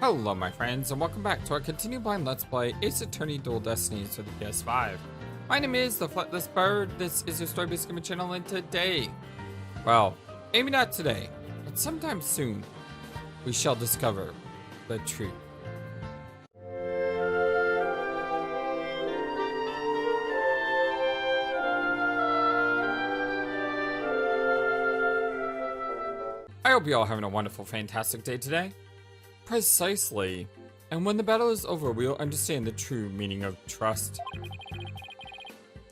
Hello my friends, and welcome back to our continued blind Let's Play Ace Attorney Dual Destinies for the PS5. My name is the FlightlessBird, this is your story-based gaming channel, and today, well, maybe not today, but sometime soon, we shall discover the truth. I hope you all having a wonderful, fantastic day today. Precisely. And when the battle is over, we'll understand the true meaning of trust.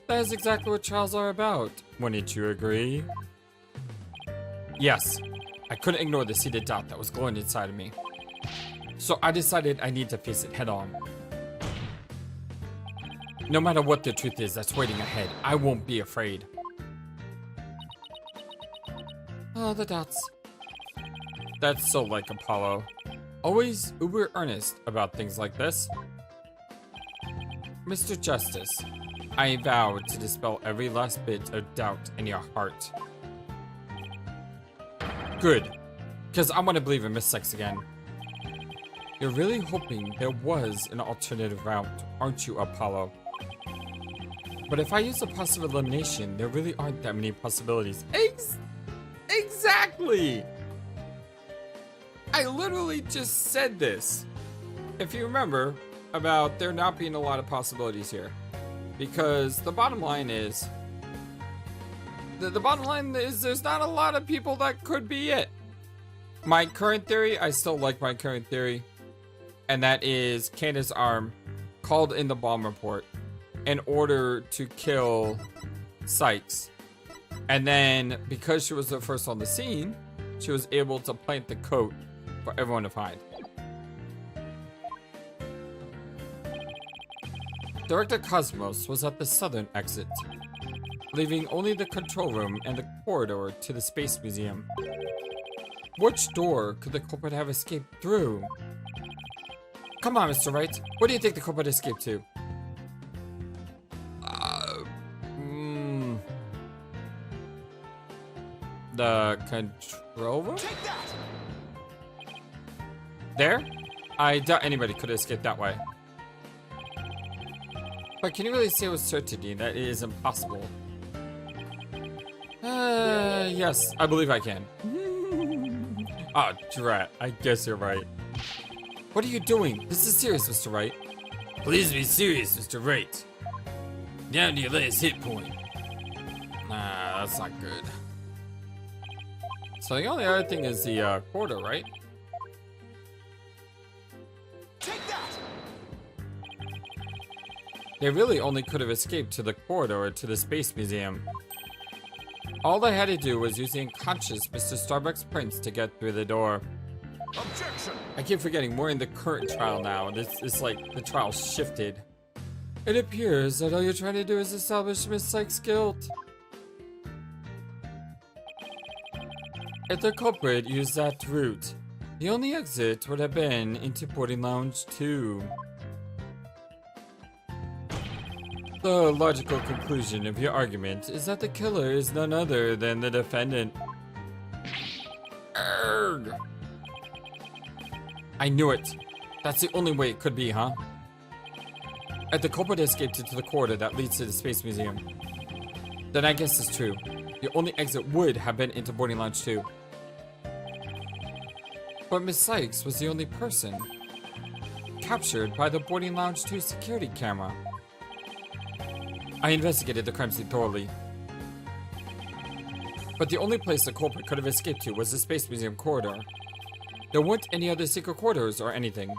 That is exactly what trials are about. Wouldn't you agree? Yes. I couldn't ignore the seeded doubt that was glowing inside of me. So I decided I need to face it head on. No matter what the truth is that's waiting ahead, I won't be afraid. Oh, the doubts. That's so like Apollo. Always uber earnest about things like this. Mr. Justice, I vow to dispel every last bit of doubt in your heart. Good, because I want to believe in Miss Sex again. You're really hoping there was an alternative route, aren't you, Apollo? But if I use a passive elimination, there really aren't that many possibilities. Exactly! I literally just said this, if you remember, about there not being a lot of possibilities here. Because the bottom line is, the bottom line is there's not a lot of people that could be it. My current theory, I still like my current theory, and that is Candace's arm called in the bomb report in order to kill Sykes. And then, because she was the first on the scene, she was able to plant the coat for everyone to find. Director Cosmos was at the southern exit, leaving only the control room and the corridor to the Space Museum. Which door could the culprit have escaped through? Come on, Mr. Wright. What do you think the culprit escaped to? The control room? There? I doubt anybody could escape that way. But can you really say with certainty that it is impossible? Yes, I believe I can. Ah, drat, I guess you're right. What are you doing? This is serious, Mr. Wright. Please be serious, Mr. Wright. Down to your last hit point. Nah, that's not good. So the only other thing is the corridor, right? They really only could have escaped to the corridor to the Space Museum. All they had to do was use the unconscious Mr. Starbuck's prince to get through the door. Objection! I keep forgetting we're in the current trial now. It's like the trial shifted. It appears that all you're trying to do is establish Miss Sykes' guilt. If the culprit used that route, the only exit would have been into boarding lounge 2. The logical conclusion of your argument is that the killer is none other than the defendant. Erg! I knew it. That's the only way it could be, huh? If the culprit escaped into the corridor that leads to the Space Museum, then I guess it's true. The only exit would have been into boarding lounge 2. But Miss Sykes was the only person captured by the boarding lounge 2 security camera. I investigated the crime scene thoroughly, but the only place the culprit could have escaped to was the Space Museum corridor. There weren't any other secret corridors or anything.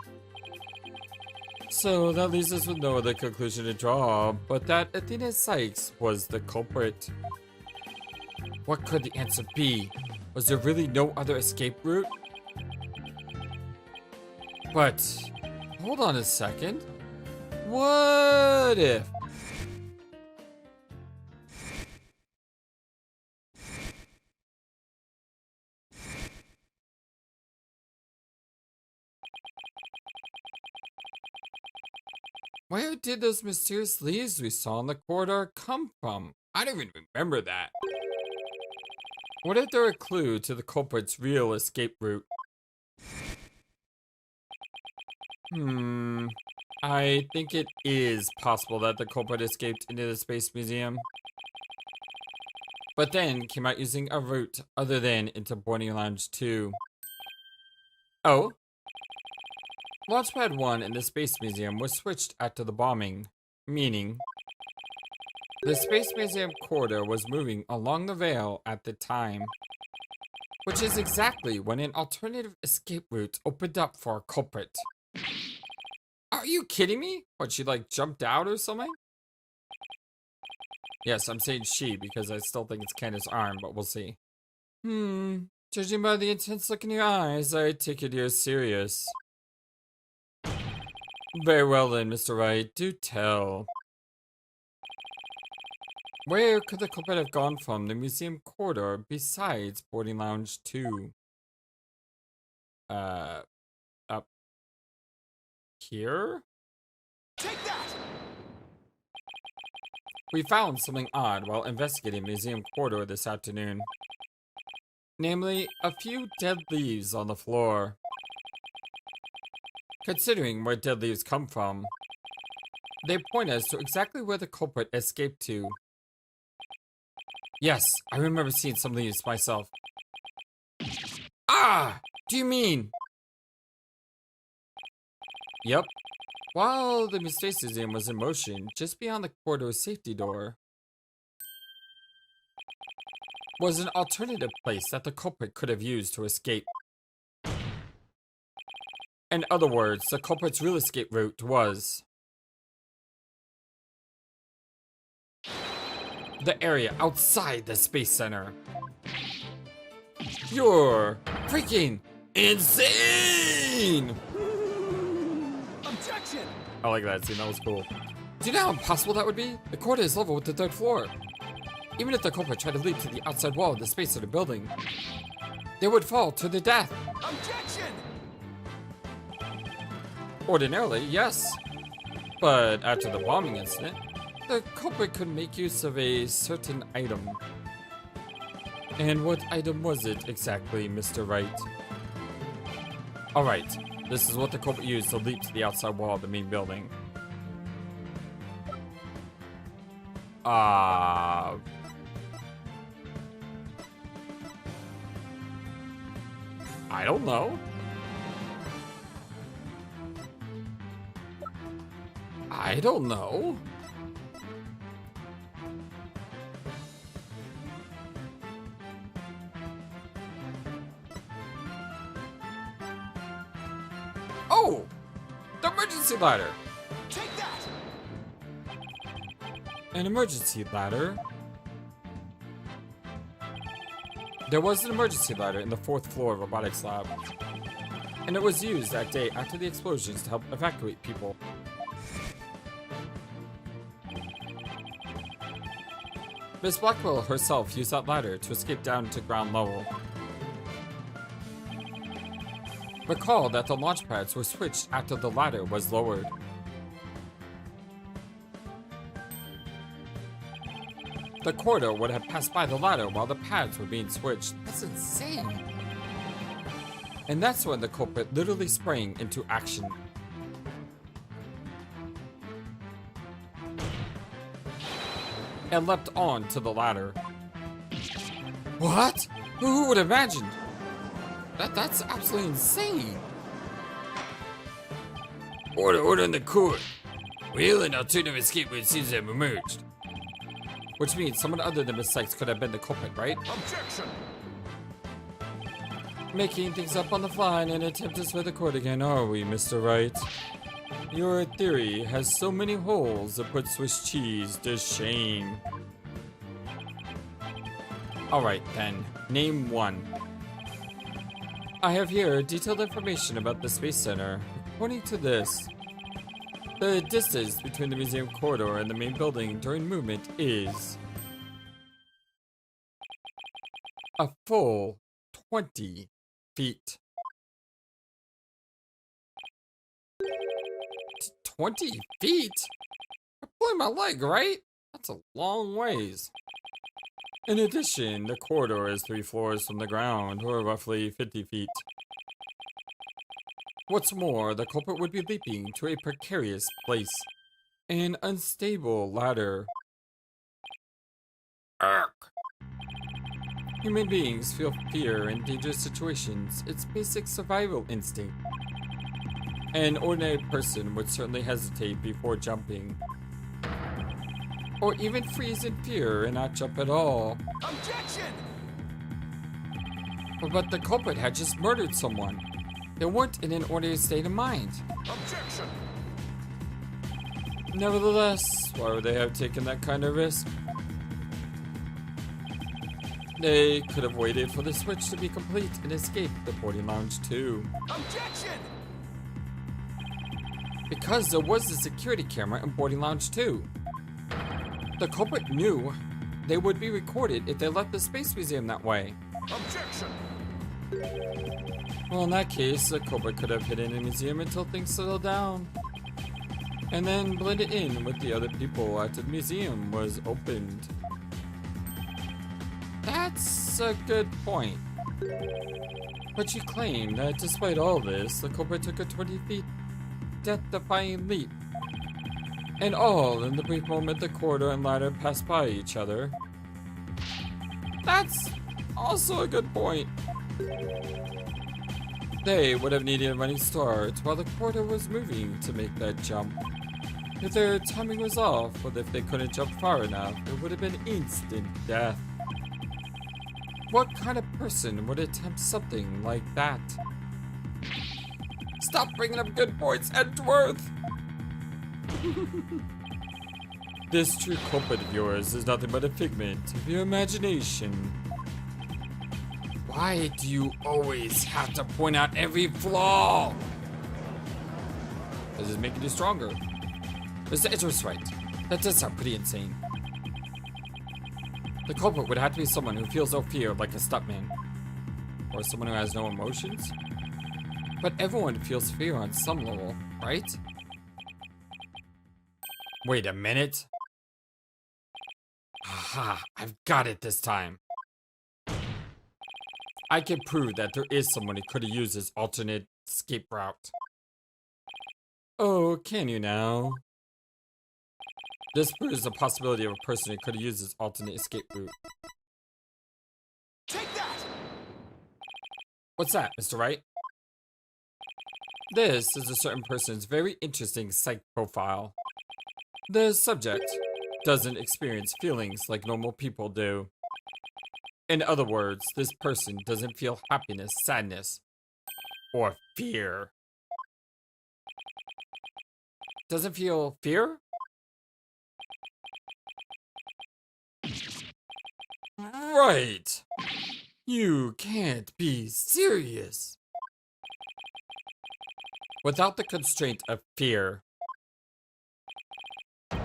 So that leaves us with no other conclusion to draw, but that Athena Sykes was the culprit. What could the answer be? Was there really no other escape route? But, hold on a second. What if? Where did those mysterious leaves we saw in the corridor come from? I don't even remember that. What if they're a clue to the culprit's real escape route? I think it is possible that the culprit escaped into the Space Museum, but then came out using a route other than into Boarding Lounge 2. Oh? Launchpad 1 in the Space Museum was switched after the bombing, meaning the Space Museum corridor was moving along the rail at the time, which is exactly when an alternative escape route opened up for our culprit. Are you kidding me? What, she like jumped out or something? Yes, I'm saying she because I still think it's Candace's arm, but we'll see. Judging by the intense look in your eyes, I take it you're serious. Very well then, Mr. Wright, do tell. Where could the culprit have gone from the museum corridor besides Boarding Lounge 2? Up here? Take that! We found something odd while investigating museum corridor this afternoon. Namely, a few dead leaves on the floor. Considering where dead leaves come from, they point us to exactly where the culprit escaped to. Yes, I remember seeing some leaves myself. Ah! Do you mean? Yep. While the Space Museum was in motion, just beyond the corridor's safety door was an alternative place that the culprit could have used to escape. In other words, the culprit's real escape route was the area outside the Space Center. You're freaking insane! Objection! I like that scene, that was cool. Do you know how impossible that would be? The corridor is level with the third floor. Even if the culprit tried to leap to the outside wall of the Space Center building, they would fall to their death. Objection! Ordinarily, yes. But after the bombing incident, the culprit could make use of a certain item. And what item was it exactly, Mr. Wright? Alright, this is what the culprit used to leap to the outside wall of the main building. I don't know. I don't know. Oh! The emergency ladder! Take that! An emergency ladder? There was an emergency ladder in the 4th floor robotics lab, and it was used that day after the explosions to help evacuate people. Miss Blackwell herself used that ladder to escape down to ground level. Recall that the launch pads were switched after the ladder was lowered. The corridor would have passed by the ladder while the pads were being switched. That's insane. And that's when the culprit literally sprang into action. And leapt on to the ladder. What? Who would have imagined? That's absolutely insane. Order in the court. Well, an alternative escape route seems to have emerged. Which means someone other than Miss Sykes could have been the culprit, right? Objection! Making things up on the fly in an attempt to sway the court again, are we, Mr. Wright? Your theory has so many holes that put Swiss cheese to shame. Alright then, name one. I have here detailed information about the Space Center. According to this, the distance between the museum corridor and the main building during movement is a full 20 feet. 20 feet? I'm pulling my leg, right? That's a long ways. In addition, the corridor is 3 floors from the ground, or roughly 50 feet. What's more, the culprit would be leaping to a precarious place. An unstable ladder. Ark. Human beings feel fear in dangerous situations. It's basic survival instinct. An ordinary person would certainly hesitate before jumping. Or even freeze in fear and not jump at all. Objection! But the culprit had just murdered someone. They weren't in an ordinary state of mind. Objection! Nevertheless, why would they have taken that kind of risk? They could have waited for the switch to be complete and escaped the boarding lounge too. Objection! Because there was a security camera in boarding lounge 2. The culprit knew they would be recorded if they left the Space Museum that way. Objection! Well, in that case, the culprit could have hidden in the museum until things settled down. And then blended in with the other people after the museum was opened. That's a good point. But you claim that despite all this, the culprit took a 20 feet death-defying leap. And all in the brief moment the corridor and ladder passed by each other. That's also a good point. They would have needed a running start while the corridor was moving to make that jump. If their timing was off, or if they couldn't jump far enough, it would have been instant death. What kind of person would attempt something like that? Stop bringing up good points, Edgeworth! This true culprit of yours is nothing but a figment of your imagination. Why do you always have to point out every flaw? This is making you stronger. Mr. Edgeworth's right. That does sound pretty insane. The culprit would have to be someone who feels no fear like a stuntman. Or someone who has no emotions. But everyone feels fear on some level, right? Wait a minute. Aha, I've got it this time. I can prove that there is someone who could have used this alternate escape route. Oh, can you now? This proves the possibility of a person who could have used this alternate escape route. Take that! What's that, Mr. Wright? This is a certain person's very interesting psych profile. The subject doesn't experience feelings like normal people do. In other words, this person doesn't feel happiness, sadness, or fear. Doesn't feel fear? Right! You can't be serious. Without the constraint of fear,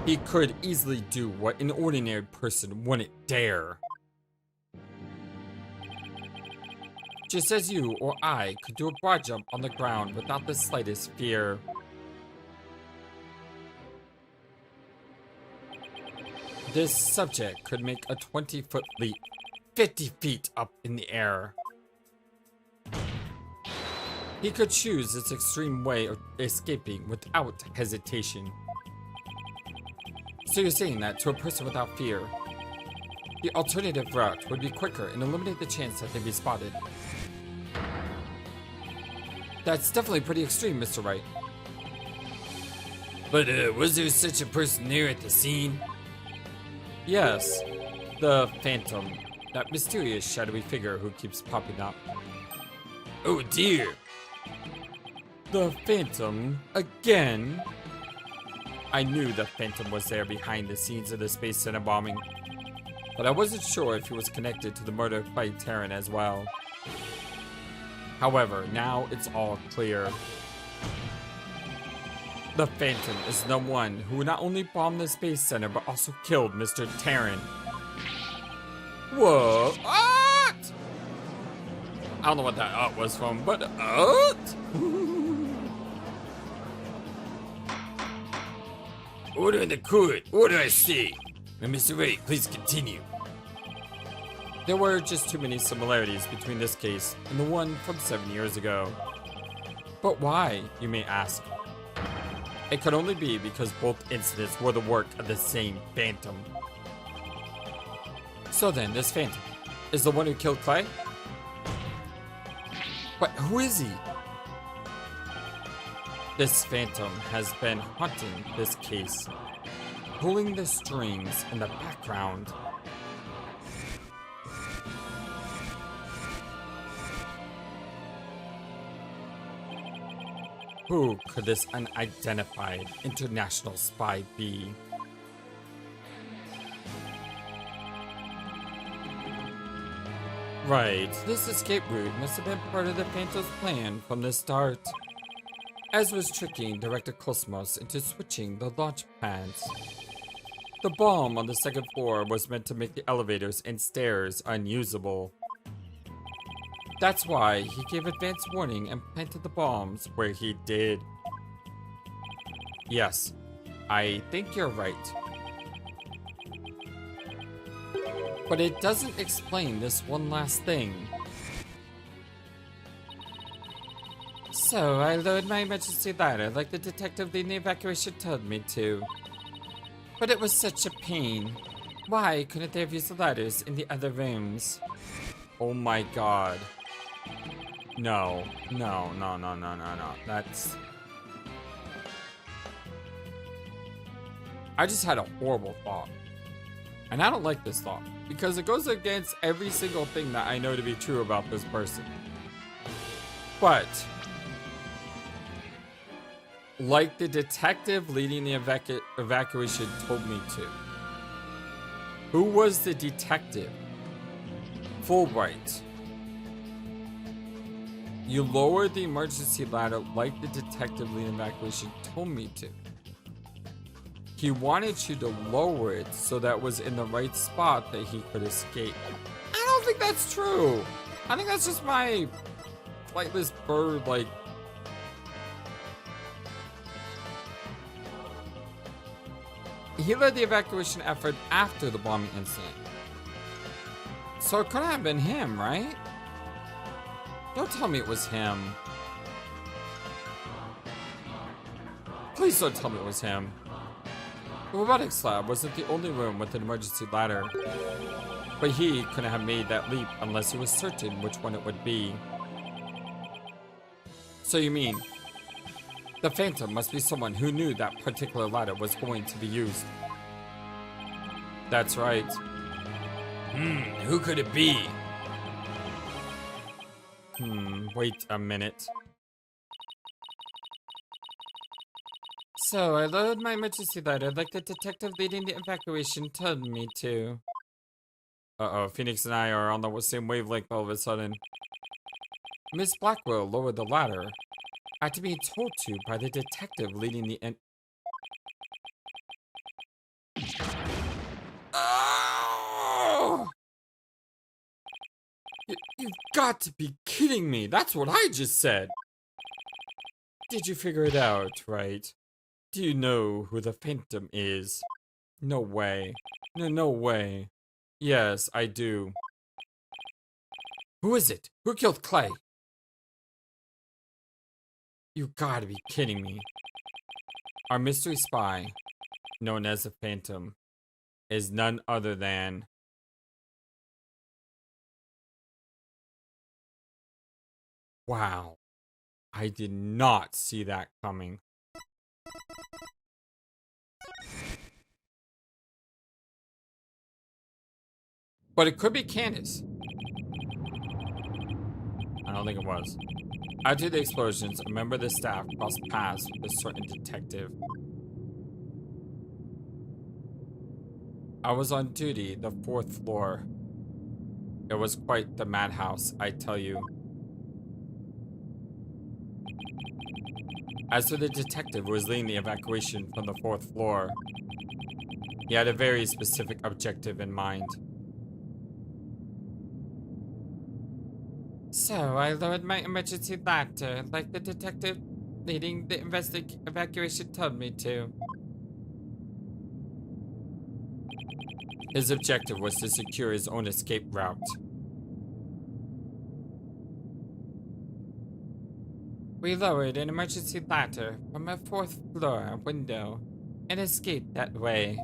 he could easily do what an ordinary person wouldn't dare. Just as you or I could do a broad jump on the ground without the slightest fear. This subject could make a 20-foot leap, 50 feet up in the air. He could choose this extreme way of escaping without hesitation. So you're saying that to a person without fear, the alternative route would be quicker and eliminate the chance that they'd be spotted. That's definitely pretty extreme, Mr. Wright. But was there such a person there at the scene? Yes, the Phantom, that mysterious shadowy figure who keeps popping up. Oh dear! The Phantom, again? I knew the Phantom was there behind the scenes of the Space Center bombing, but I wasn't sure if he was connected to the murder by Terran as well. However, now it's all clear. The Phantom is the one who not only bombed the Space Center, but also killed Mr. Terran. Whoa, what? I don't know what that art was from, but what? Order in the court, order I say. And Mr. Wright, please continue. There were just too many similarities between this case and the one from 7 years ago. But why, you may ask? It could only be because both incidents were the work of the same Phantom. So then, this Phantom is the one who killed Clay? But who is he? This Phantom has been haunting this case, pulling the strings in the background. Who could this unidentified international spy be? Right, this escape route must have been part of the Phantom's plan from the start, as was tricking Director Cosmos into switching the launch pads. The bomb on the second floor was meant to make the elevators and stairs unusable. That's why he gave advance warning and planted the bombs where he did. Yes, I think you're right. But it doesn't explain this one last thing. So, I lowered my emergency ladder like the detective leading the evacuation told me to. But it was such a pain. Why couldn't they have used the ladders in the other rooms? Oh my god. No. That's... I just had a horrible thought. And I don't like this thought, because it goes against every single thing that I know to be true about this person. But, like the detective leading the evacuation told me to. Who was the detective? Fulbright. You lowered the emergency ladder like the detective leading the evacuation told me to. He wanted you to lower it so that was in the right spot that he could escape. I don't think that's true. I think that's just my FlightlessBird, like... He led the evacuation effort after the bombing incident. So it couldn't have been him, right? Don't tell me it was him. Please don't tell me it was him. The robotics lab wasn't the only room with an emergency ladder. But he couldn't have made that leap unless he was certain which one it would be. So you mean, the Phantom must be someone who knew that particular ladder was going to be used. That's right. Who could it be? Wait a minute. So, I lowered my emergency ladder like the detective leading the evacuation told me to. Uh-oh, Phoenix and I are on the same wavelength all of a sudden. Miss Blackwell lowered the ladder after being told to by the detective leading the Oh! You've got to be kidding me. That's what I just said. Did you figure it out, right? Do you know who the Phantom is? No way. No way. Yes, I do. Who is it? Who killed Clay? You gotta be kidding me. Our mystery spy, known as the Phantom, is none other than... Wow. I did not see that coming. But it could be Candace. I don't think it was. After the explosions, a member of the staff crossed paths with a certain detective. I was on duty, the 4th floor. It was quite the madhouse, I tell you. As for the detective who was leading the evacuation from the 4th floor, he had a very specific objective in mind. So, I lowered my emergency ladder, like the detective leading the evacuation told me to. His objective was to secure his own escape route. We lowered an emergency ladder from a fourth floor window and escaped that way.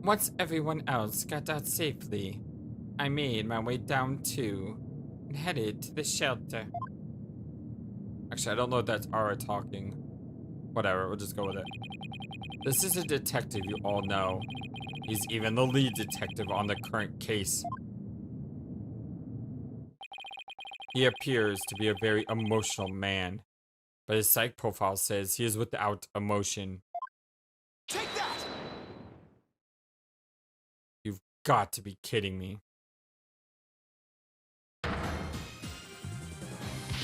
Once everyone else got out safely, I made my way down too and headed to the shelter. Actually, I don't know if that's Ara talking. Whatever, we'll just go with it. This is a detective you all know. He's even the lead detective on the current case. He appears to be a very emotional man, but his psych profile says he is without emotion. Take that! You've got to be kidding me.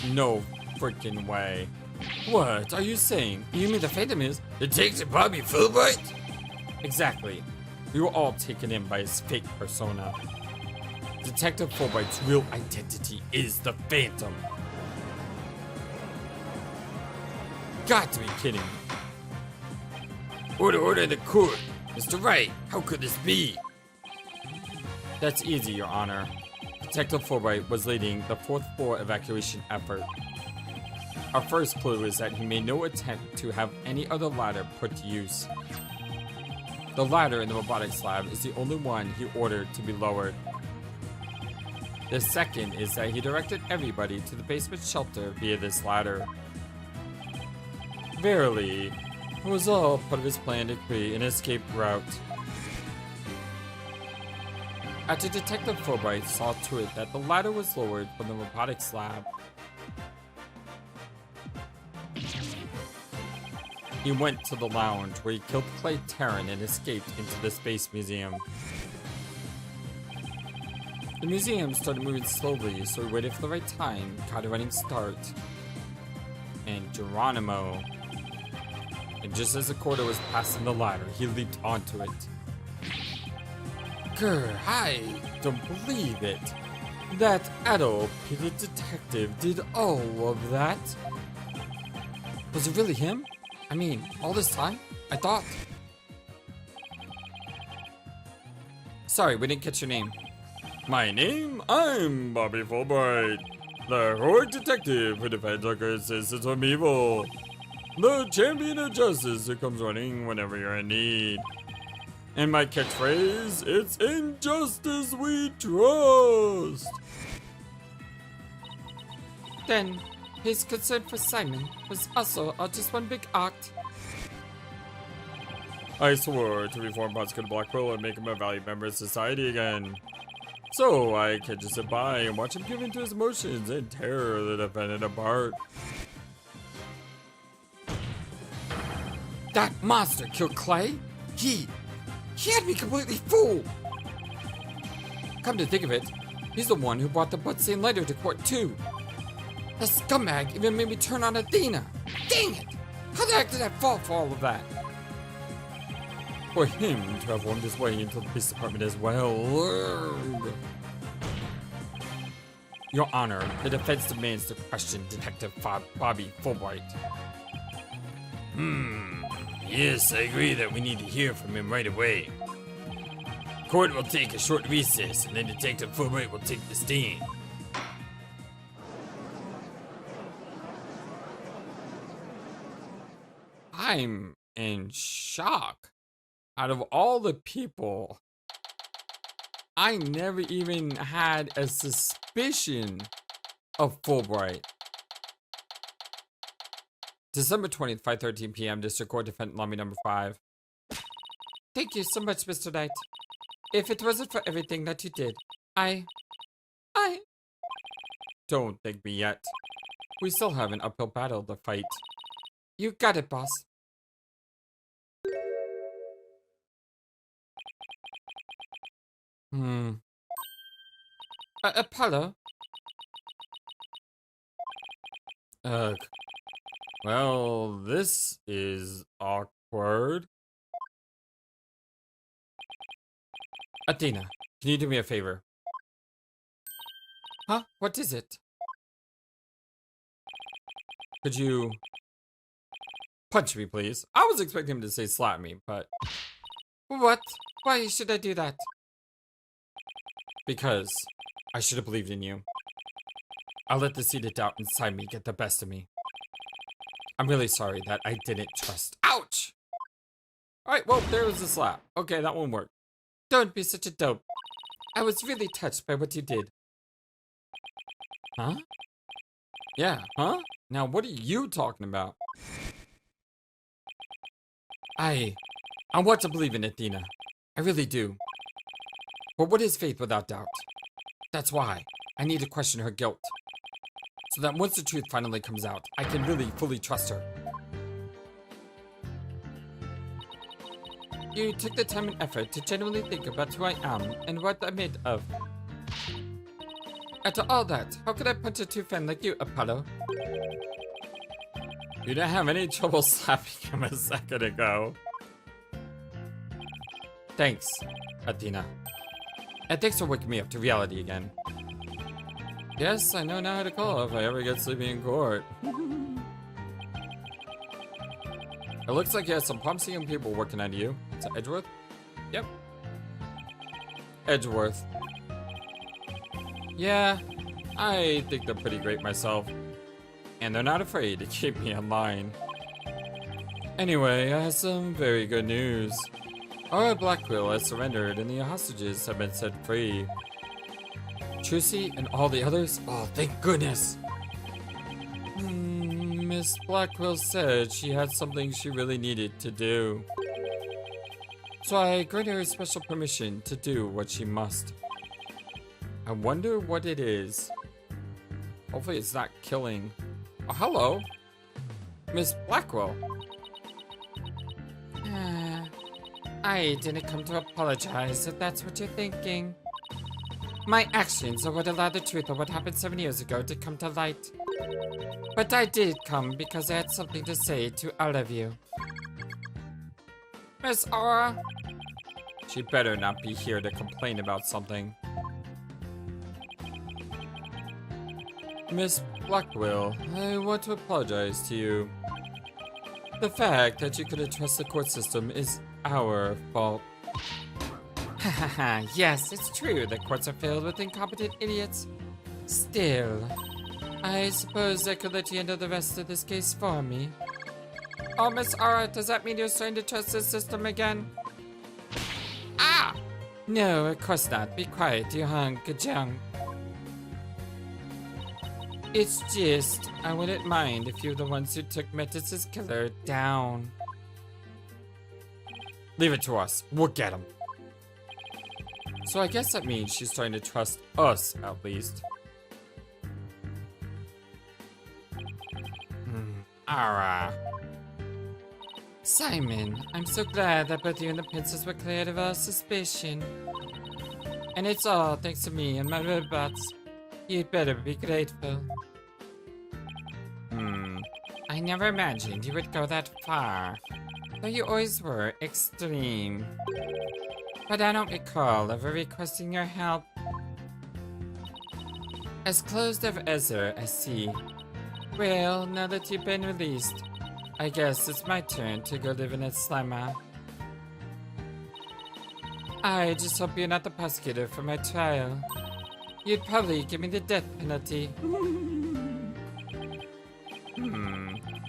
No freaking way. What are you saying? You mean the fandom is Detective Bobby Fulbright? Exactly. We were all taken in by his fake persona. Detective Fulbright's real identity is the Phantom. Got to be kidding me. Order in the court. Mr. Wright, how could this be? That's easy, Your Honor. Detective Fulbright was leading the fourth floor evacuation effort. Our first clue is that he made no attempt to have any other ladder put to use. The ladder in the robotics lab is the only one he ordered to be lowered. The second is that he directed everybody to the basement shelter via this ladder. Verily, it was all part of his plan to create an escape route. After Detective Fulbright saw to it that the ladder was lowered from the robotics lab, he went to the lounge where he killed Clay Terran and escaped into the Space Museum. The museum started moving slowly, so he waited for the right time, got a running start. And Geronimo. And just as the corridor was passing the ladder, he leaped onto it. Grr, I don't believe it. That adult-pitted detective did all of that. Was it really him? I mean, all this time? I thought. Sorry, we didn't catch your name. My name? I'm Bobby Fulbright, the heroic detective who defends our good citizens from evil. The champion of justice who comes running whenever you're in need. And my catchphrase, it's injustice we trust. Then, his concern for Simon was also just one big act. I swore to reform Prosecutor Blackwell and make him a valued member of society again. So I can just sit by and watch him give in to his emotions and tear the defendant apart. That monster killed Clay? He had me completely fooled. Come to think of it, he's the one who brought the bloodstained lighter to court too. The scumbag even made me turn on Athena. Dang it! How the heck did I fall for all of that? For him to have wormed his way into the police department as well. Your Honor, the defense demands to question Detective Bobby Fulbright. Yes, I agree that we need to hear from him right away. Court will take a short recess, and then Detective Fulbright will take the stand. I'm in shock. Out of all the people, I never even had a suspicion of Fulbright. December 20th, 5:13 p.m. District Court, Defendant Lobby number 5. Thank you so much, Mr. Knight. If it wasn't for everything that you did, I... Don't thank me yet. We still have an uphill battle to fight. You got it, boss. Apollo? Ugh. Well, this is awkward. Athena, can you do me a favor? Huh? What is it? Could you punch me, please? I was expecting him to say slap me, but... What? Why should I do that? Because I should have believed in you. I'll let the seed of doubt inside me get the best of me. I'm really sorry that I didn't trust. Ouch! Alright, well, there was a slap. Okay, that one worked. Don't be such a dope. I was really touched by what you did. Huh? Yeah, huh? Now, what are you talking about? I want to believe in Athena. I really do. But what is faith without doubt? That's why I need to question her guilt. So that once the truth finally comes out, I can really fully trust her. You took the time and effort to genuinely think about who I am and what I'm made of. After all that, how could I punch a true fan like you, Apollo? You didn't have any trouble slapping him a second ago. Thanks, Athena. And thanks for waking me up to reality again. Yes, I know now how to call if I ever get sleepy in court. It looks like you have some promising young people working under you. Is that Edgeworth? Yep. Edgeworth. Yeah, I think they're pretty great myself. And they're not afraid to keep me in line. Anyway, I have some very good news. Our Blackwell has surrendered and the hostages have been set free. Trucy and all the others? Oh, thank goodness! Miss Blackwell said she had something she really needed to do. So I granted her special permission to do what she must. I wonder what it is. Hopefully it's not killing. Oh, hello! Miss Blackwell! I didn't come to apologize if that's what you're thinking. My actions are what allowed the truth of what happened 7 years ago to come to light. But I did come because I had something to say to all of you. Miss Aura? She better not be here to complain about something. Miss Blackwell, I want to apologize to you. The fact that you couldn't trust the court system is our fault. Hahaha, yes, it's true that courts are filled with incompetent idiots. Still, I suppose I could let you handle the rest of this case for me. Oh, Miss Aura, does that mean you're starting to trust the system again? Ah! No, of course not. Be quiet, you hunk of junk. It's just, I wouldn't mind if you're the ones who took Metis' killer down. Leave it to us. We'll get him. So I guess that means she's starting to trust us, at least. Ara. Simon, I'm so glad that both you and the princess were cleared of all suspicion. And it's all thanks to me and my robots. You'd better be grateful. I never imagined you would go that far. Though you always were extreme. But I don't recall ever requesting your help. As closed as ever, I see. Well, now that you've been released, I guess it's my turn to go live in a slammer. I just hope you're not the prosecutor for my trial. You'd probably give me the death penalty.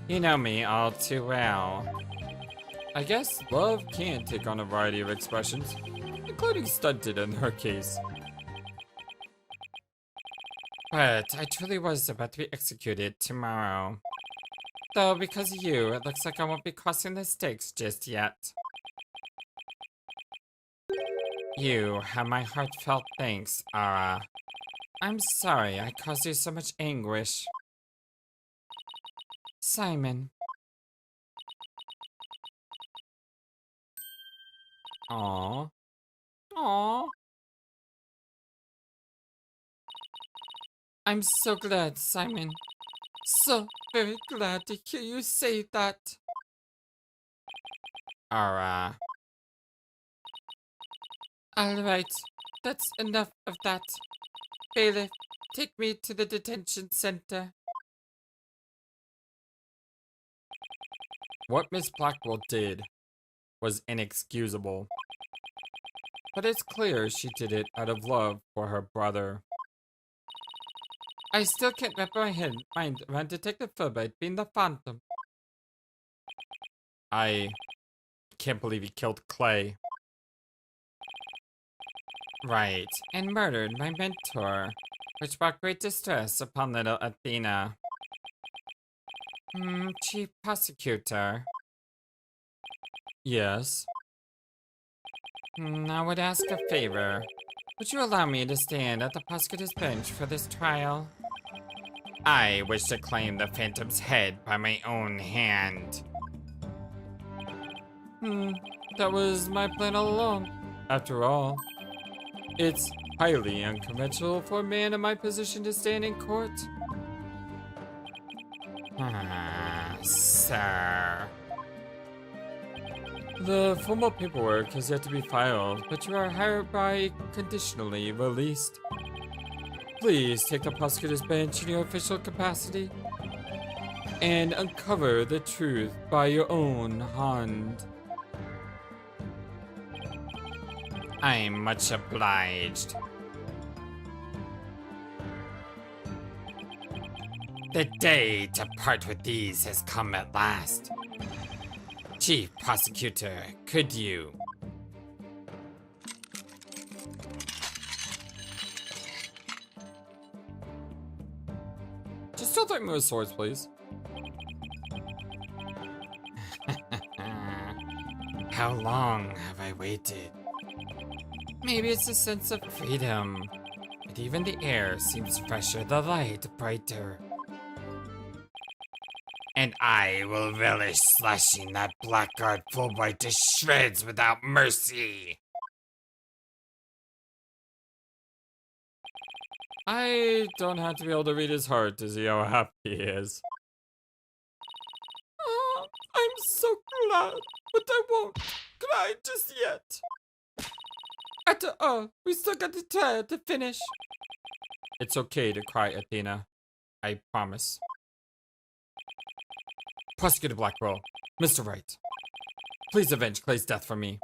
You know me all too well. I guess love can take on a variety of expressions, including stunted in her case. But I truly was about to be executed tomorrow. Though because of you, it looks like I won't be crossing the stakes just yet. You have my heartfelt thanks, Ara. I'm sorry I caused you so much anguish. Simon. Aww. Aww. I'm so glad, Simon. So very glad to hear you say that. Alright. Alright, that's enough of that. Bailiff, take me to the detention center. What Miss Blackwell did was inexcusable. But it's clear she did it out of love for her brother. I still can't wrap my mind around Detective Fulbright being the Phantom. I can't believe he killed Clay. Right, and murdered my mentor, which brought great distress upon little Athena. Chief Prosecutor. Yes? I would ask a favor. Would you allow me to stand at the prosecutor's bench for this trial? I wish to claim the Phantom's head by my own hand. That was my plan all along. After all, it's highly unconventional for a man in my position to stand in court. Sir. The formal paperwork has yet to be filed, but you are hereby conditionally released. Please take the prosecutor's bench in your official capacity and uncover the truth by your own hand. I'm much obliged. The day to part with these has come at last. Chief Prosecutor, could you? Just don't threaten me with swords, please. How long have I waited? Maybe it's a sense of freedom, but even the air seems fresher, the light brighter. And I will relish slashing that blackguard Fulbright to shreds without mercy. I don't have to be able to read his heart to see how happy he is. Oh, I'm so glad, but I won't cry just yet. After all, we still got the trial to finish. It's okay to cry, Athena. I promise. Prosecutor Blackwell, Mr. Wright, please avenge Clay's death for me.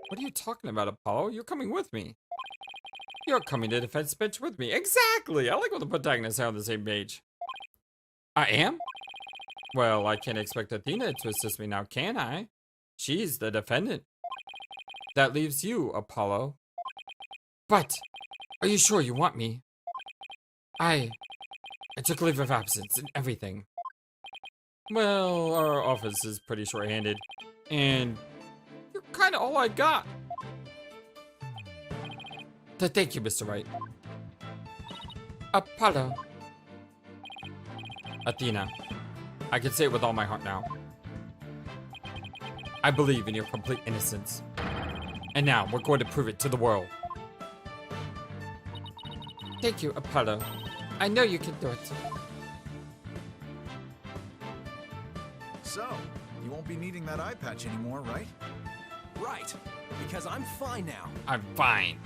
What are you talking about, Apollo? You're coming with me. You're coming to defense bench with me. Exactly! I like when the protagonists are on the same page. I am? Well, I can't expect Athena to assist me now, can I? She's the defendant. That leaves you, Apollo. But, are you sure you want me? I took leave of absence and everything. Well, our office is pretty short-handed, and you're kind of all I got. Thank you, Mr. Wright. Apollo. Athena, I can say it with all my heart now. I believe in your complete innocence. And now, we're going to prove it to the world. Thank you, Apollo. I know you can do it. So, you won't be needing that eye patch anymore, right? Right, because I'm fine now. I'm fine.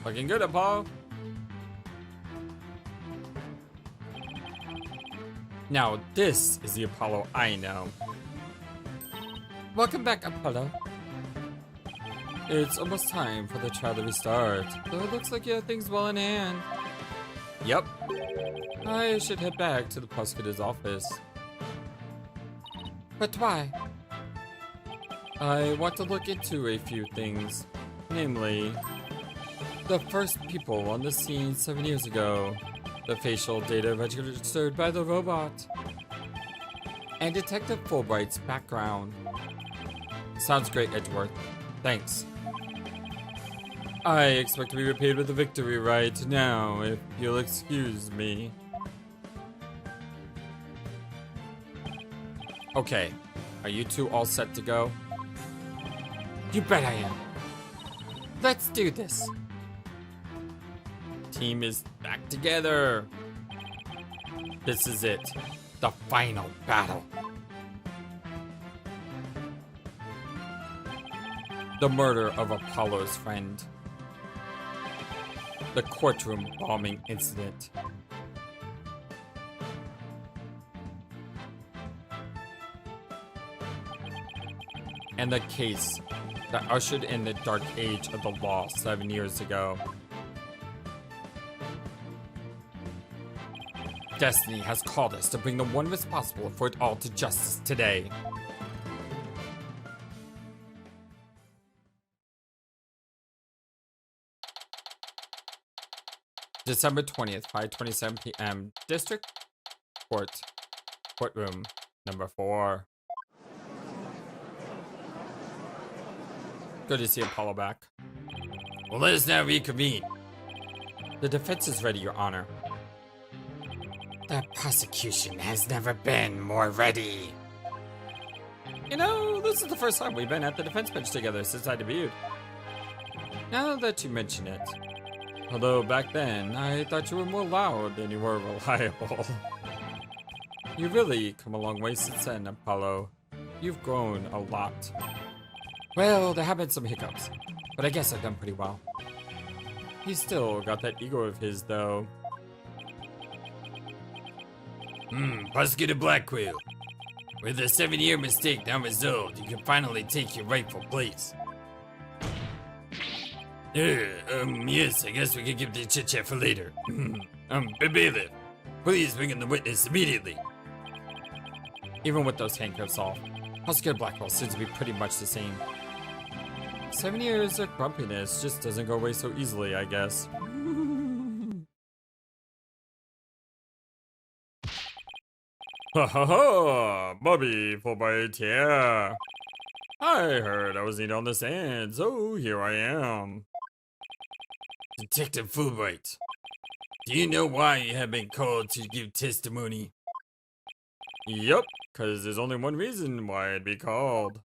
Looking good, Apollo. Now, this is the Apollo I know. Welcome back, Apollo. It's almost time for the trial to restart, though it looks like you have things well in hand. Yep. I should head back to the prosecutor's office. But why? I want to look into a few things, namely, the first people on the scene 7 years ago, the facial data registered by the robot, and Detective Fulbright's background. Sounds great, Edgeworth. Thanks. I expect to be repaid with a victory right now, if you'll excuse me. Okay, are you two all set to go? You bet I am. Let's do this. Team is back together. This is it. The final battle. The murder of Apollo's friend. The courtroom bombing incident. And the case that ushered in the dark age of the law 7 years ago. Destiny has called us to bring the one responsible for it all to justice today. December 20th, 5:27 p.m. District Courtroom number 4. Good to see Apollo back. Well, let us now reconvene. The defense is ready, Your Honor. The prosecution has never been more ready. You know, this is the first time we've been at the defense bench together since I debuted. Now that you mention it. Although back then, I thought you were more loud than you were reliable. You've really come a long way since then, Apollo. You've grown a lot. Well, there have been some hiccups, but I guess I've done pretty well. He's still got that ego of his, though. Prosecutor Blackwell. With a 7-year mistake now resolved, you can finally take your rightful place. Yes, I guess we can give the chit-chat for later. Bailiff, please bring in the witness immediately. Even with those handcuffs off, Prosecutor Blackwell seems to be pretty much the same. 7 years of grumpiness just doesn't go away so easily, I guess. Ha ha ha! Bobby Fulbright here. I heard I was needed on the stand, so here I am. Detective Fulbright, do you know why you have been called to give testimony? Yup, because there's only one reason why I'd be called.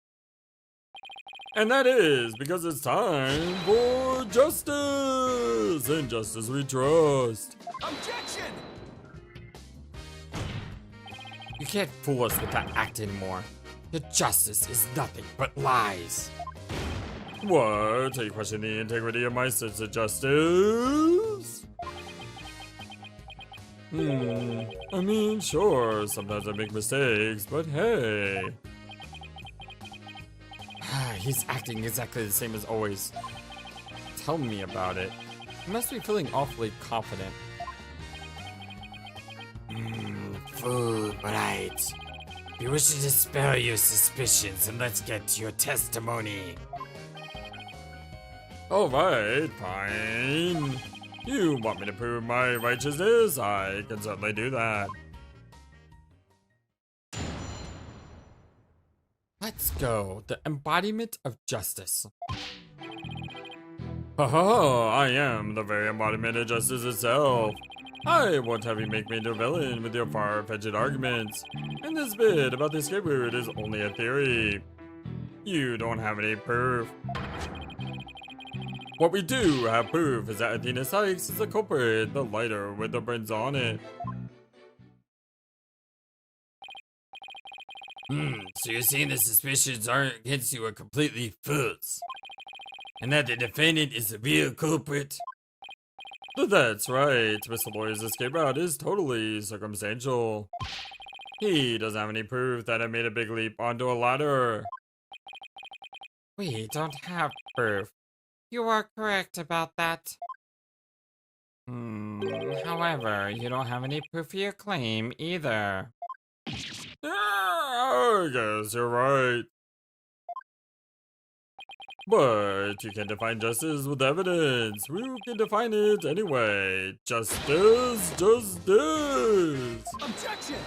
And that is because it's time for justice! And justice we trust. Objection! You can't fool us with that act anymore. The justice is nothing but lies. What? Are you questioning the integrity of my sense of justice? I mean, sure, sometimes I make mistakes, but hey. He's acting exactly the same as always. Tell me about it. He must be feeling awfully confident. Fulbright. You wish to dispel your suspicions and let's get to your testimony. Alright, fine. You want me to prove my righteousness? I can certainly do that. Let's go. The embodiment of justice. Oh, I am the very embodiment of justice itself. I won't have you make me into a villain with your far-fetched arguments. And this bit about the escape route is only a theory. You don't have any proof. What we do have proof is that Athena Sykes is the culprit, the lighter with the prints on it. So you're saying the suspicions aren't against you are completely false? And that the defendant is the real culprit? That's right, Mr. Lawyer's escape route is totally circumstantial. He doesn't have any proof that I made a big leap onto a ladder. We don't have proof. You are correct about that. However, you don't have any proof for your claim either. I guess you're right. But you can define justice with evidence. We can define it anyway. Justice, justice. Objection!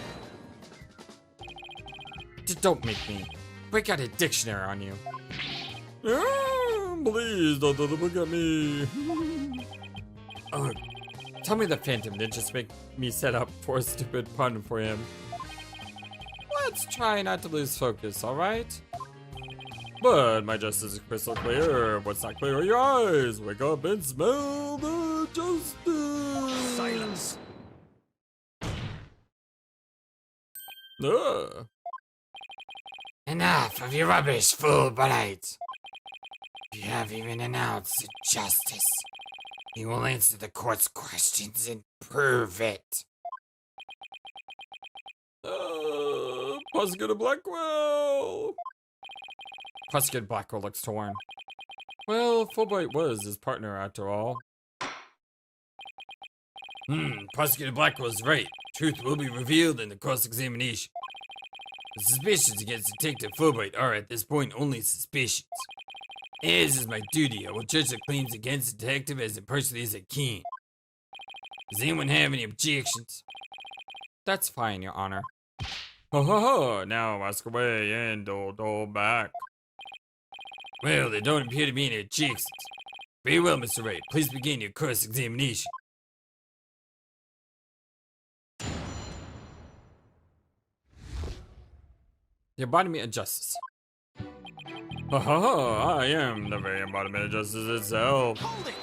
Don't make me break out a dictionary on you. Please don't look at me. Tell me the Phantom didn't just make me set up for a stupid pun for him. Let's try not to lose focus, alright? But my justice is crystal clear. What's not clear are your eyes. Wake up and smell the justice. Silence. Enough of your rubbish, Fulbright. You have even announced justice. He will answer the court's questions and prove it. Prosecutor Blackwell! Prosecutor Blackwell looks torn. Well, Fulbright was his partner after all. Prosecutor Blackwell's right. Truth will be revealed in the cross-examination. The suspicions against Detective Fulbright are at this point only suspicions. As is my duty, I will judge the claims against the detective as impartially as I can. Does anyone have any objections? That's fine, Your Honor. Ho ho ho! Now ask away and don't back. Well, there don't appear to be any objections. Very well, Mr. Wright. Please begin your cross-examination. The embodiment of justice. Ha ha ha! I am the very embodiment of justice itself. Hold it!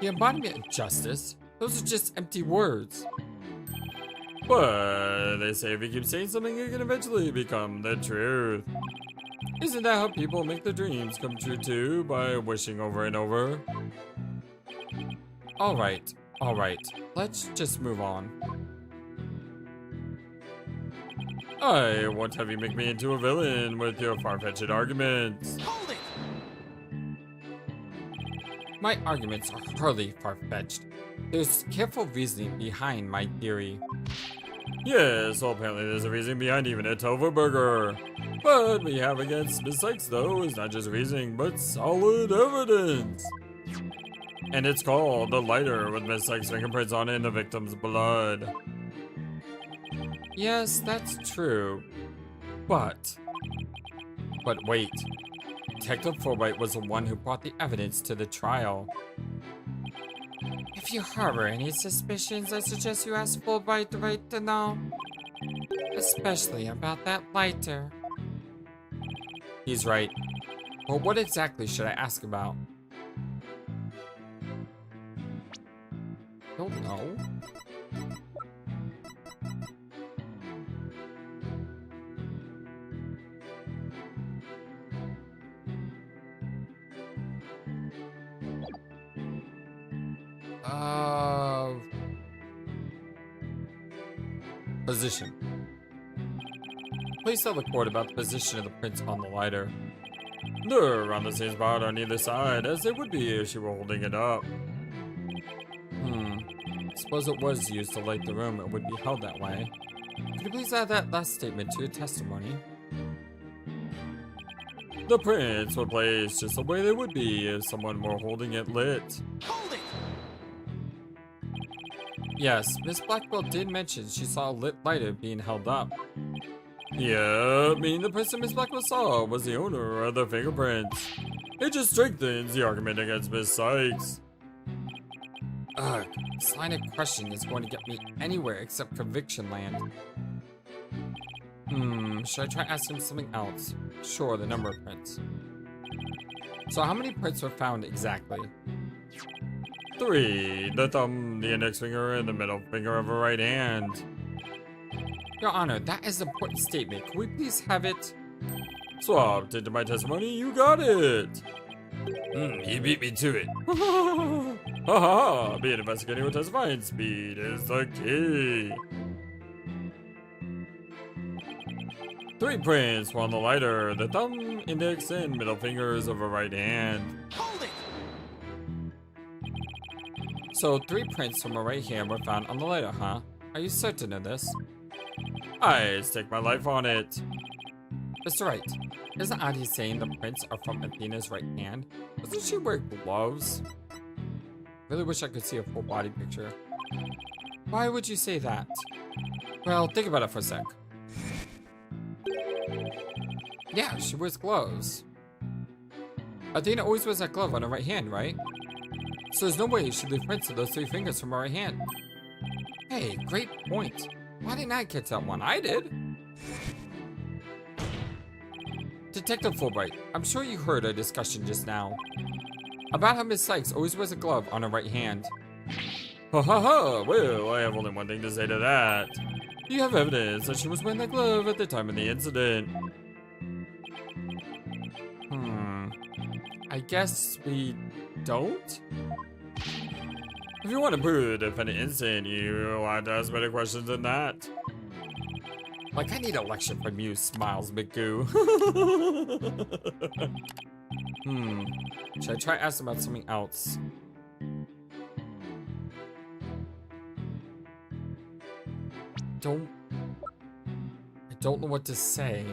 The embodiment of justice? Those are just empty words. But they say if you keep saying something, it can eventually become the truth. Isn't that how people make their dreams come true too? By wishing over and over? Alright. Let's just move on. I won't have you make me into a villain with your far-fetched arguments. Hold it! My arguments are hardly far-fetched. There's careful reasoning behind my theory. Yes, well apparently there's a reason behind even a tofu burger. What we have against Miss Sykes though is not just reasoning, but solid evidence. And it's called the lighter with Miss Sykes' fingerprints on it and the victim's blood. Yes, that's true. But wait. Detective Fulbright was the one who brought the evidence to the trial. If you harbor any suspicions, I suggest you ask Fulbright right to know. Especially about that lighter. He's right. But what exactly should I ask about? Don't know. Position. Please tell the court about the position of the prints on the lighter. They're around the same spot on either side, as they would be if she were holding it up. Suppose it was used to light the room, it would be held that way. Could you please add that last statement to your testimony? The prints were placed just the way they would be if someone were holding it lit. Hold it! Yes, Miss Blackwell did mention she saw a lit lighter being held up. Yeah, meaning the person Miss Blackwell saw was the owner of the fingerprints. It just strengthens the argument against Miss Sykes. Ugh, this line of questioning is going to get me anywhere except conviction land. Should I try asking something else? Sure, the number of prints. So how many prints were found exactly? 3. The thumb, the index finger, and the middle finger of her right hand. Your Honor, that is an important statement. Can we please have it? Swapped into my testimony, you got it! You beat me to it. Ha ha! Being investigating with testifying speed is the key. 3 prints were on the lighter, the thumb, index, and middle fingers of her right hand. Hold it! So 3 prints from her right hand were found on the lighter, huh? Are you certain of this? I stake my life on it. Mr. Wright, isn't Audie saying the prints are from Athena's right hand? Doesn't she wear gloves? Really wish I could see a full body picture. Why would you say that? Well, think about it for a sec. Yeah, she wears gloves. Athena always wears that glove on her right hand, right? So there's no way she'd leave prints of those 3 fingers from her right hand. Hey, great point. Why didn't I catch that one? I did. Detective Fulbright, I'm sure you heard our discussion just now about how Miss Sykes always wears a glove on her right hand. Ha ha ha, well, I have only one thing to say to that. You have evidence that she was wearing that glove at the time of the incident. I guess we don't? If you want to prove the defendant innocent, you want to ask better questions than that. Like, I need a lecture from you, Smiles McGoo. Should I try asking about something else? I don't know what to say.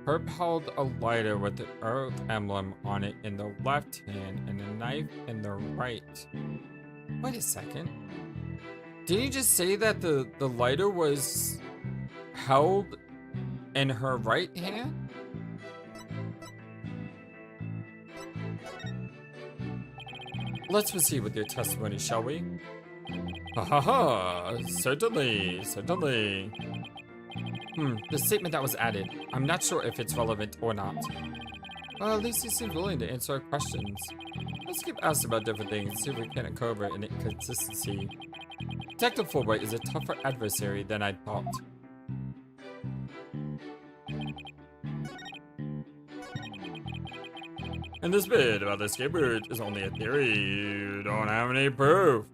Herb held a lighter with the Earth emblem on it in the left hand and a knife in the right. Wait a second. Did you just say that the lighter was held in her right hand? Let's proceed with your testimony, shall we? Ha ha ha! Certainly, certainly. The statement that was added. I'm not sure if it's relevant or not. Well, at least he seemed willing to answer our questions. Let's keep asking about different things and see if we can uncover an inconsistency. Detective Fulbright is a tougher adversary than I thought. And this bit about the escape route is only a theory. You don't have any proof.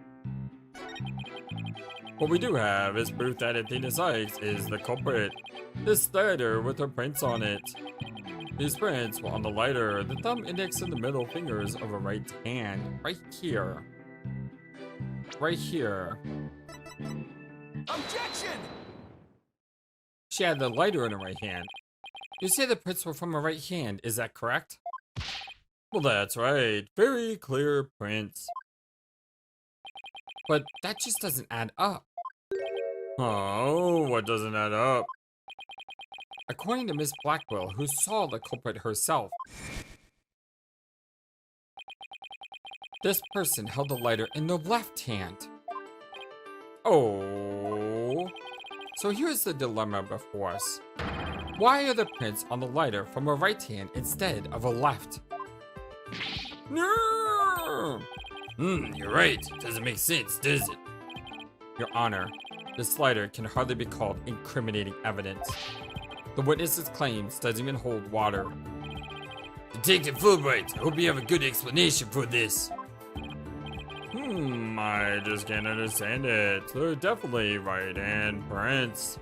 What we do have is proof that Athena Sykes is the culprit. This lighter with her prints on it. These prints were on the lighter, the thumb, index, and the middle fingers of her right hand. Right here. Right here. Objection! She had the lighter in her right hand. You say the prints were from her right hand, is that correct? Well, that's right. Very clear prints. But that just doesn't add up. Oh, what doesn't add up? According to Miss Blackwell, who saw the culprit herself, this person held the lighter in the left hand. Oh. So here's the dilemma before us. Why are the prints on the lighter from a right hand instead of a left? No! You're right. Doesn't make sense, does it? Your Honor, this lighter can hardly be called incriminating evidence. The witness's claims doesn't even hold water. Detective Fulbright, I hope you have a good explanation for this. I just can't understand it. They're definitely right-hand prints.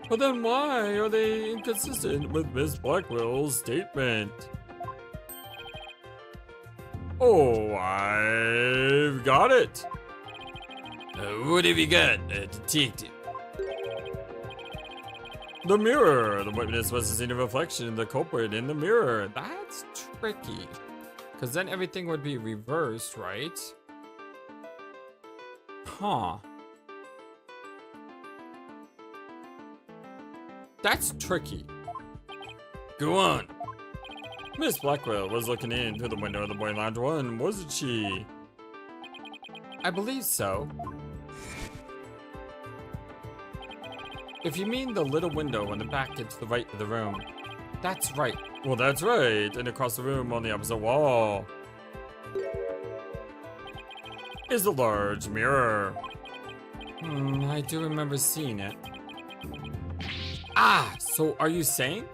But then why are they inconsistent with Miss Blackwell's statement? Oh, I've got it. What have you got, detective? The mirror. The witness must have seen a reflection of the culprit in the mirror. That's tricky. Because then everything would be reversed, right? Huh. That's tricky. Go on. Miss Blackwell was looking in through the window of the Boy Lounge 1, wasn't she? I believe so. If you mean the little window on the back to the right of the room, that's right. Well, that's right. And across the room on the opposite wall is a large mirror. I do remember seeing it. Ah, so are you saying?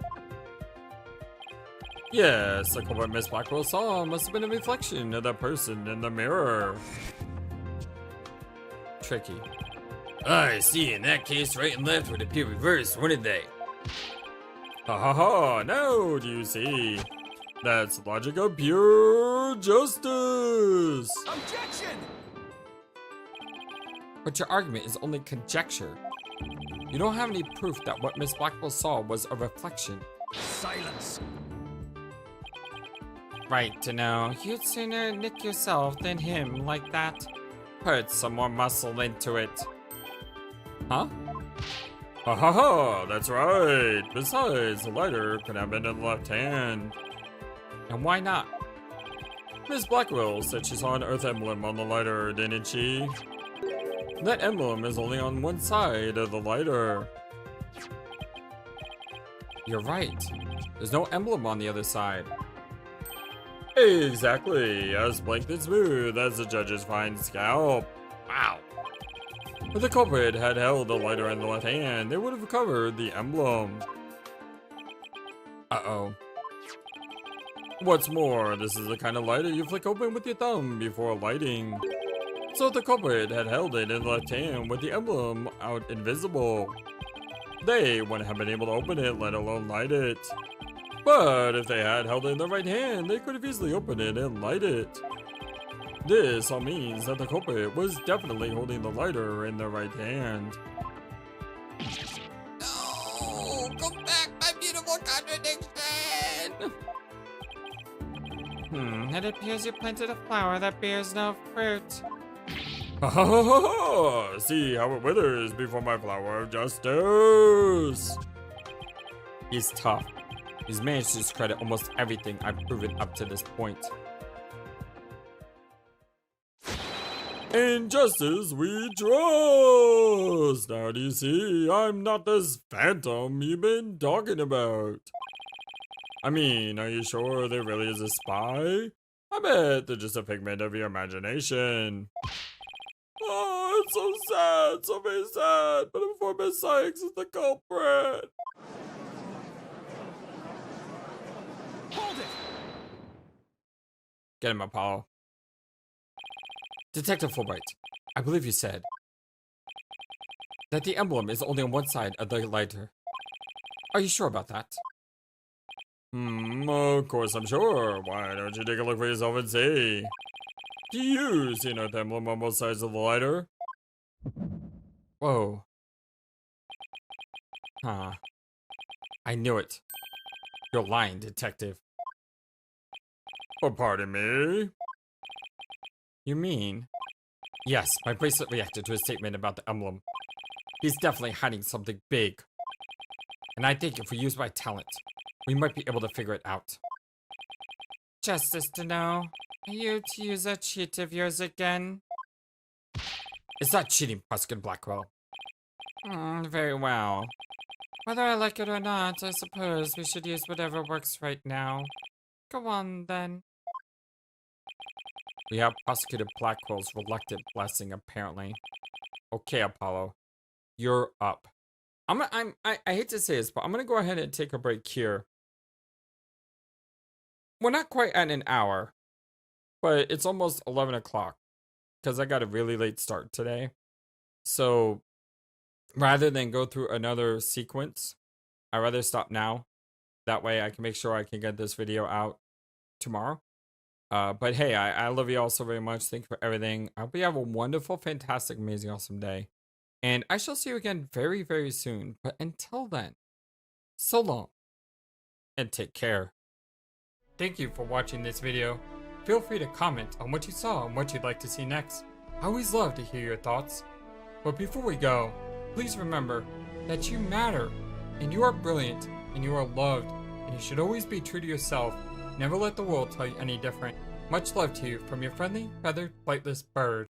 Yes, the culprit Miss Blackwell saw must have been a reflection of that person in the mirror. Tricky. I see. In that case, right and left would appear reversed, wouldn't they? Ha ha ha! No, do you see? That's the logic of pure justice! Objection! But your argument is only conjecture. You don't have any proof that what Miss Blackwell saw was a reflection. Silence! Right to know. You'd sooner nick yourself than him like that. Put some more muscle into it. Huh? Ha ha ha! That's right! Besides, the lighter could have been in the left hand. And why not? Miss Blackwell said she saw an Earth emblem on the lighter, didn't she? That emblem is only on one side of the lighter. You're right. There's no emblem on the other side. Exactly. As blank and smooth as the judge's fine scalp. Wow. If the culprit had held the lighter in the left hand, they would have recovered the emblem. Uh-oh. What's more, this is the kind of lighter you flick open with your thumb before lighting. So if the culprit had held it in the left hand with the emblem out invisible, they wouldn't have been able to open it, let alone light it. But if they had held it in the right hand, they could have easily opened it and light it. This all means that the culprit was definitely holding the lighter in the right hand. No! Come back, my beautiful contradiction! It appears you planted a flower that bears no fruit. See how it withers before my flower of justice! He's tough. He's managed to discredit almost everything I've proven up to this point. In justice we trust! Now do you see, I'm not this phantom you've been talking about. I mean, are you sure there really is a spy? I bet they're just a figment of your imagination. Oh, it's so sad, so very sad, but Informant Sykes is the culprit. Hold it! Get him, Apollo. Detective Fulbright, I believe you said that the emblem is only on one side of the lighter. Are you sure about that? Of course I'm sure. Why don't you take a look for yourself and see? Do you see an emblem on both sides of the lighter? Whoa. Huh. I knew it. You're lying, detective. Oh, pardon me? You mean? Yes, my bracelet reacted to his statement about the emblem. He's definitely hiding something big. And I think if we use my talent, we might be able to figure it out. Justice to know. Are you to use a cheat of yours again? It's not cheating, Prosecutor Blackwell. Very well. Whether I like it or not, I suppose we should use whatever works right now. Go on, then. We have Prosecutor Blackwell's reluctant blessing, apparently. Okay, Apollo. You're up. I hate to say this, but I'm gonna go ahead and take a break here. We're not quite at an hour, but it's almost 11 o'clock because I got a really late start today. So rather than go through another sequence, I'd rather stop now. That way I can make sure I can get this video out tomorrow. But hey, I love you all so very much. Thank you for everything. I hope you have a wonderful, fantastic, amazing, awesome day. And I shall see you again very, very soon. But until then, so long and take care. Thank you for watching this video. Feel free to comment on what you saw and what you'd like to see next. I always love to hear your thoughts. But before we go, please remember that you matter, and you are brilliant, and you are loved, and you should always be true to yourself. Never let the world tell you any different. Much love to you from your friendly, feathered, flightless bird.